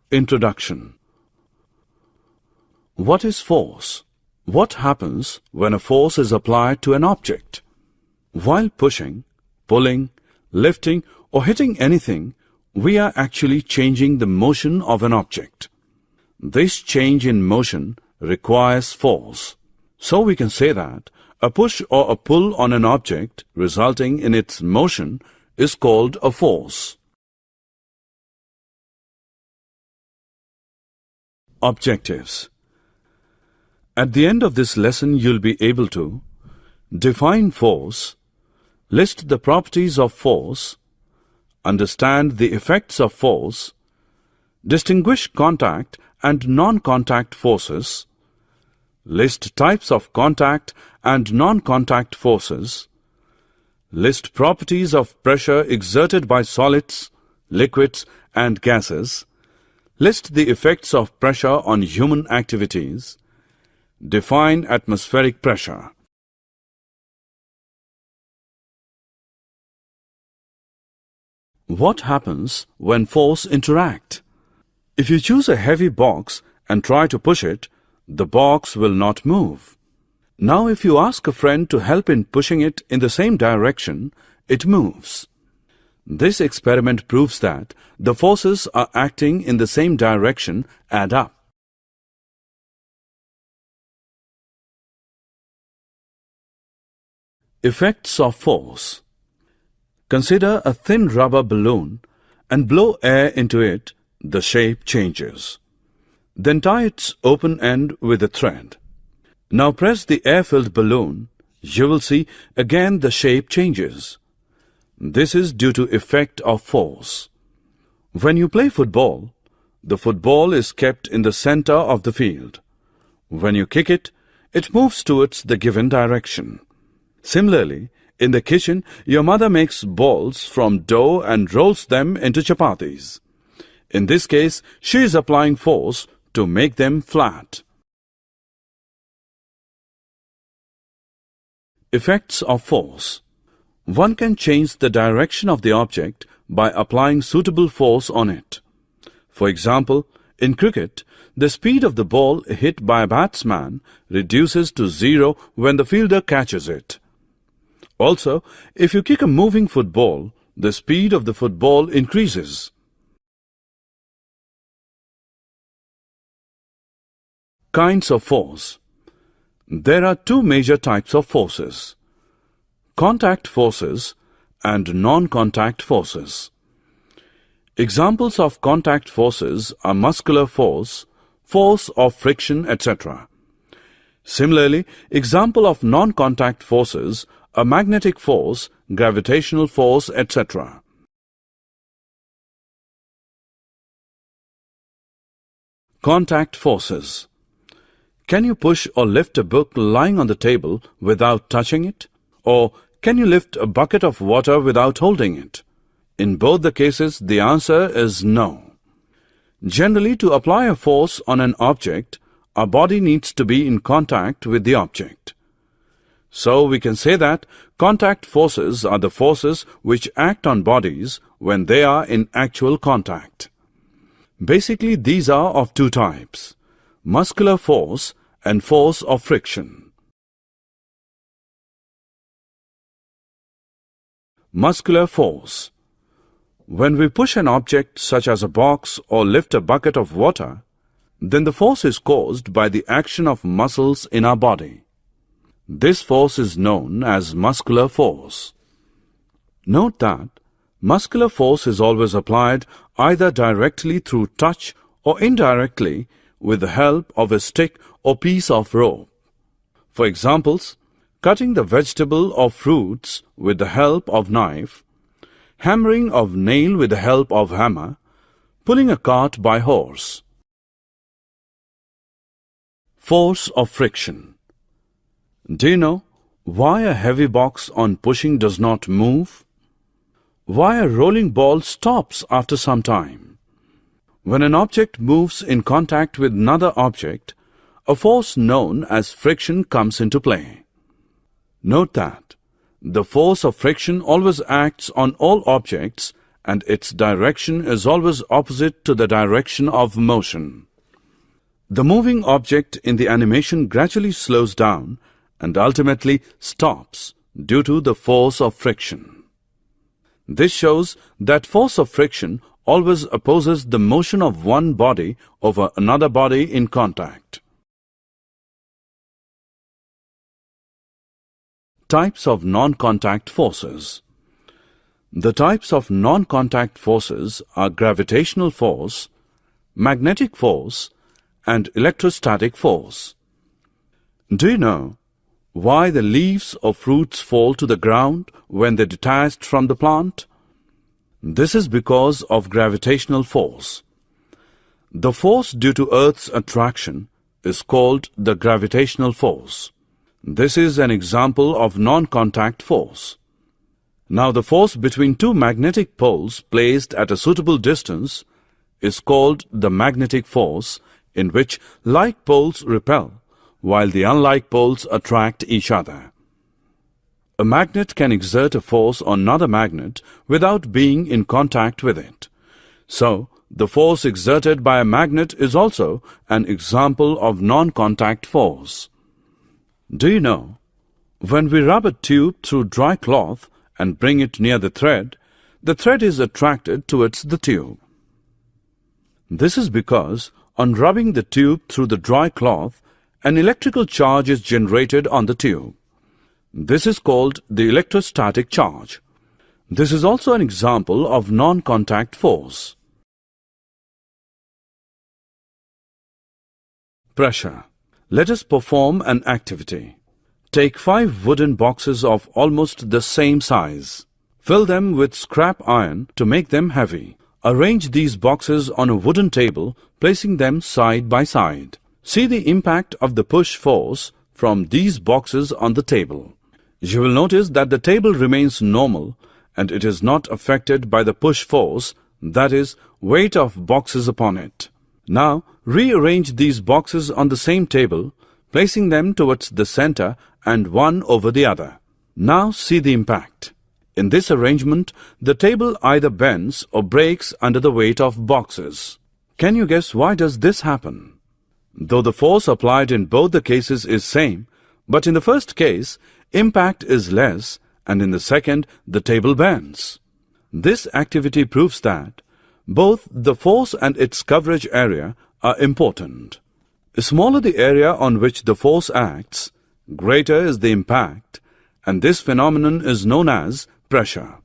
Introduction. What is force? What happens when a force is applied to an object? While pushing, pulling, lifting, or hitting anything, we are actually changing the motion of an object. This change in motion requires force. So we can say that a push or a pull on an object resulting in its motion is called a force. Objectives. At the end of this lesson, you'll be able to define force, list the properties of force, understand the effects of force, distinguish contact and non-contact forces, list types of contact and non-contact forces, list properties of pressure exerted by solids, liquids and gases, list the effects of pressure on human activities, define atmospheric pressure. What happens when force interact? If you choose a heavy box and try to push it, the box will not move. Now if you ask a friend to help in pushing it in the same direction, it moves. This experiment proves that the forces are acting in the same direction add up. Effects of force. Consider a thin rubber balloon and blow air into it, the shape changes. Then tie its open end with a thread. Now press the air-filled balloon, you will see again the shape changes. This is due to effect of force. When you play football, the football is kept in the center of the field. When you kick it, it moves towards the given direction. Similarly, in the kitchen, your mother makes balls from dough and rolls them into chapatis. In this case, she is applying force to make them flat. Effects of force. One can change the direction of the object by applying suitable force on it. For example, in cricket, the speed of the ball hit by a batsman reduces to 0 when the fielder catches it. Also, if you kick a moving football, the speed of the football increases. Kinds of force. There are two major types of forces: contact forces and non-contact forces. Examples of contact forces are muscular force, force of friction, etc. Similarly, example of non-contact forces are magnetic force, gravitational force, etc. Contact forces. Can you push or lift a book lying on the table without touching it? Or can you lift a bucket of water without holding it? In both the cases, the answer is no. Generally, to apply a force on an object, our body needs to be in contact with the object. So we can say that contact forces are the forces which act on bodies when they are in actual contact. Basically, these are of two types: muscular force and force of friction. Muscular force. When we push an object such as a box or lift a bucket of water, then the force is caused by the action of muscles in our body. This force is known as muscular force. Note that muscular force is always applied either directly through touch or indirectly with the help of a stick or piece of rope. For examples, cutting the vegetable or fruits with the help of knife, hammering of nail with the help of hammer, pulling a cart by horse. Force of friction. Do you know why a heavy box on pushing does not move? Why a rolling ball stops after some time? When an object moves in contact with another object, a force known as friction comes into play. Note that the force of friction always acts on all objects and its direction is always opposite to the direction of motion. The moving object in the animation gradually slows down and ultimately stops due to the force of friction. This shows that force of friction always opposes the motion of one body over another body in contact. Types of non-contact forces. The types of non-contact forces are gravitational force, magnetic force, and electrostatic force. Do you know why the leaves or fruits fall to the ground when they're detached from the plant? This is because of gravitational force. The force due to Earth's attraction is called the gravitational force. This is an example of non-contact force. Now, the force between two magnetic poles placed at a suitable distance is called the magnetic force, in which like poles repel, while the unlike poles attract each other. A magnet can exert a force on another magnet without being in contact with it. So, the force exerted by a magnet is also an example of non-contact force. Do you know, when we rub a tube through dry cloth and bring it near the thread is attracted towards the tube. This is because on rubbing the tube through the dry cloth, an electrical charge is generated on the tube. This is called the electrostatic charge. This is also an example of non-contact force. Pressure. Let us perform an activity. Take 5 wooden boxes of almost the same size. Fill them with scrap iron to make them heavy. Arrange these boxes on a wooden table, placing them side by side. See the impact of the push force from these boxes on the table. You will notice that the table remains normal and it is not affected by the push force, that is, weight of boxes upon it. Now, rearrange these boxes on the same table, placing them towards the center and one over the other. Now see the impact. In this arrangement, the table either bends or breaks under the weight of boxes. Can you guess why does this happen? Though the force applied in both the cases is same, but in the first case, impact is less, and in the second, the table bends. This activity proves that both the force and its coverage area are important. The smaller the area on which the force acts, greater is the impact, and this phenomenon is known as pressure.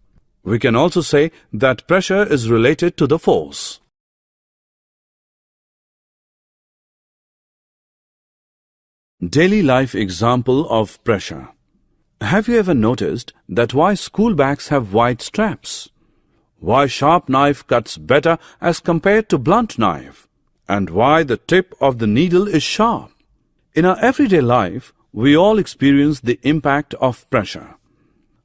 We can also say that pressure is related to the force. Daily life example of pressure. Have you ever noticed that why school bags have white straps? Why sharp knife cuts better as compared to blunt knife? And why the tip of the needle is sharp? In our everyday life, we all experience the impact of pressure.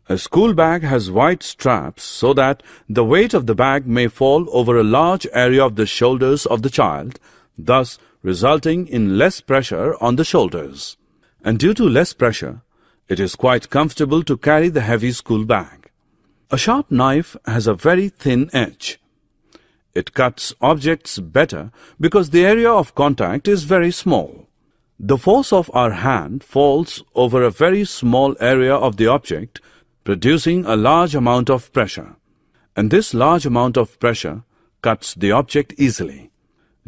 A school bag has white straps so that the weight of the bag may fall over a large area of the shoulders of the child, thus resulting in less pressure on the shoulders. And due to less pressure, it is quite comfortable to carry the heavy school bag. A sharp knife has a very thin edge. It cuts objects better because the area of contact is very small. The force of our hand falls over a very small area of the object, producing a large amount of pressure. And this large amount of pressure cuts the object easily.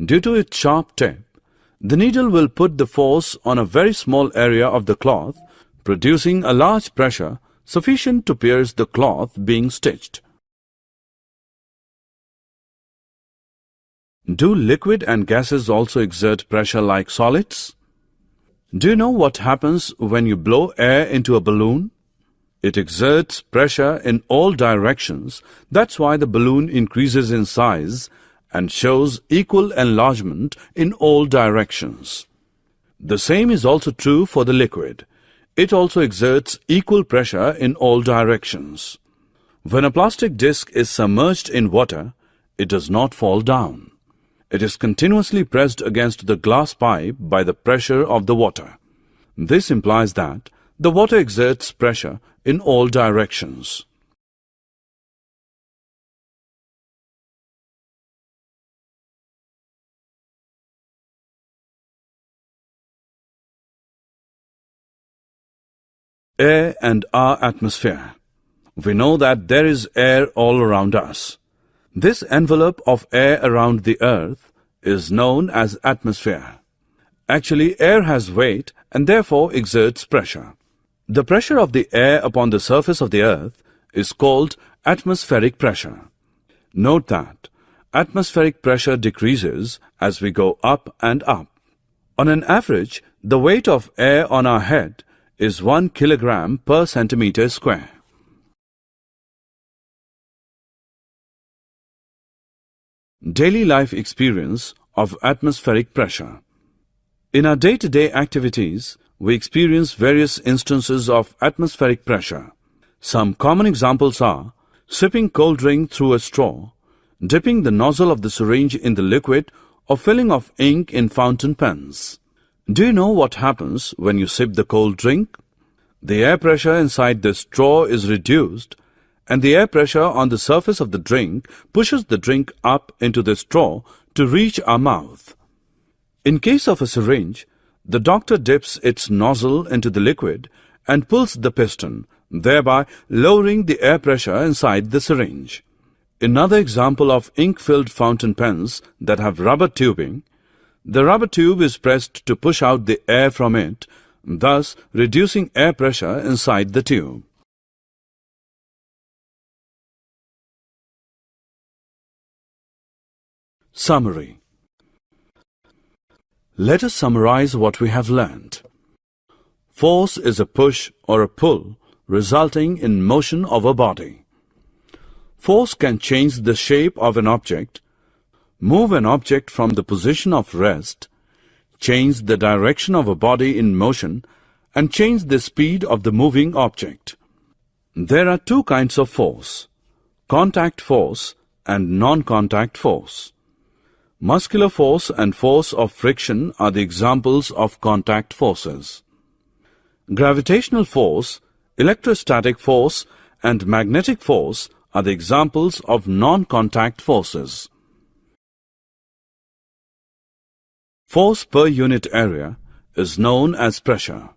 Due to its sharp tip, the needle will put the force on a very small area of the cloth, producing a large pressure sufficient to pierce the cloth being stitched. Do liquid and gases also exert pressure like solids? Do you know what happens when you blow air into a balloon? It exerts pressure in all directions. That's why the balloon increases in size and shows equal enlargement in all directions. The same is also true for the liquid. It also exerts equal pressure in all directions. When a plastic disc is submerged in water, it does not fall down. It is continuously pressed against the glass pipe by the pressure of the water. This implies that the water exerts pressure in all directions. Air and our atmosphere. We know that there is air all around us. This envelope of air around the earth is known as atmosphere. Actually, air has weight and therefore exerts pressure. The pressure of the air upon the surface of the earth is called atmospheric pressure. Note that atmospheric pressure decreases as we go up and up. On an average, the weight of air on our head is 1 kilogram per centimeter square. Daily life experience of atmospheric pressure. In our day-to-day activities, we experience various instances of atmospheric pressure. Some common examples are sipping cold drink through a straw, dipping the nozzle of the syringe in the liquid, or filling of ink in fountain pens. Do you know what happens when you sip the cold drink? The air pressure inside the straw is reduced, and the air pressure on the surface of the drink pushes the drink up into the straw to reach our mouth. In case of a syringe, the doctor dips its nozzle into the liquid and pulls the piston, thereby lowering the air pressure inside the syringe. Another example of ink-filled fountain pens that have rubber tubing, the rubber tube is pressed to push out the air from it, thus reducing air pressure inside the tube. Summary. Let us summarize what we have learned. Force is a push or a pull resulting in motion of a body. Force can change the shape of an object, move an object from the position of rest, change the direction of a body in motion, and change the speed of the moving object. There are two kinds of force: contact force and non-contact force. Muscular force and force of friction are the examples of contact forces. Gravitational force, electrostatic force, and magnetic force are the examples of non-contact forces. Force per unit area is known as pressure.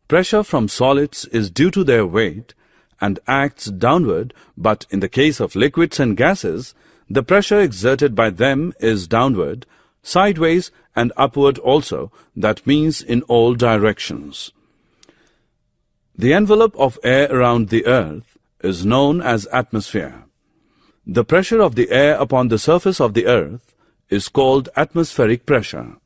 Pressure from solids is due to their weight and acts downward, but in the case of liquids and gases, the pressure exerted by them is downward, sideways and upward also, that means in all directions. The envelope of air around the earth is known as atmosphere. The pressure of the air upon the surface of the earth is called atmospheric pressure.